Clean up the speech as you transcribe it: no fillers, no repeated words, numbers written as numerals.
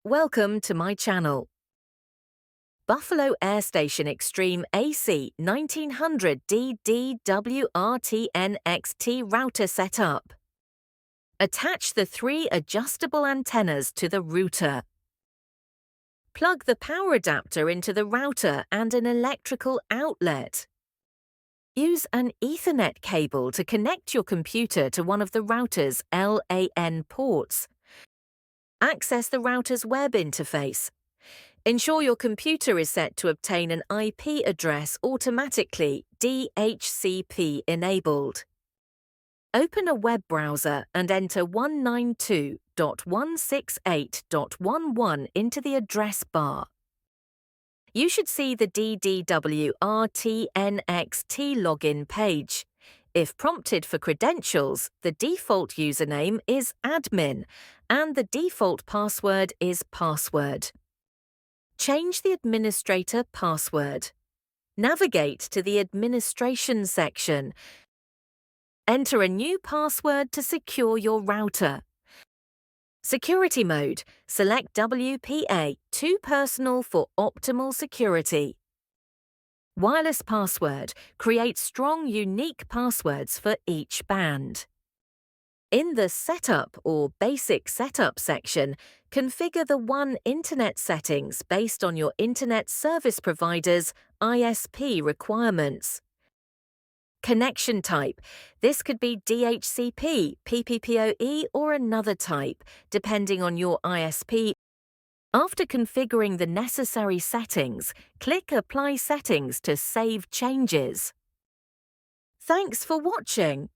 Welcome to my channel. Buffalo AirStation Extreme AC1900 DD-WRT NXT router setup. Attach the 3 adjustable antennas to the router. Plug the power adapter into the router and an electrical outlet. Use an Ethernet cable to connect your computer to one of the router's LAN ports. Access the router's web interface. Ensure your computer is set to obtain an IP address automatically, DHCP enabled. Open a web browser and enter 192.168.11 into the address bar. You should see the DD-WRT NXT login page. If prompted for credentials, the default username is admin and the default password is password. Change the administrator password. Navigate to the administration section. Enter a new password to secure your router. Security mode. Select WPA 2 Personal for optimal security. Wireless password. Create strong, unique passwords for each band. In the Setup or Basic Setup section, configure the One Internet settings based on your Internet service provider's ISP requirements. Connection type. This could be DHCP, PPPoE, or another type, depending on your ISP. After configuring the necessary settings, click Apply Settings to save changes. Thanks for watching.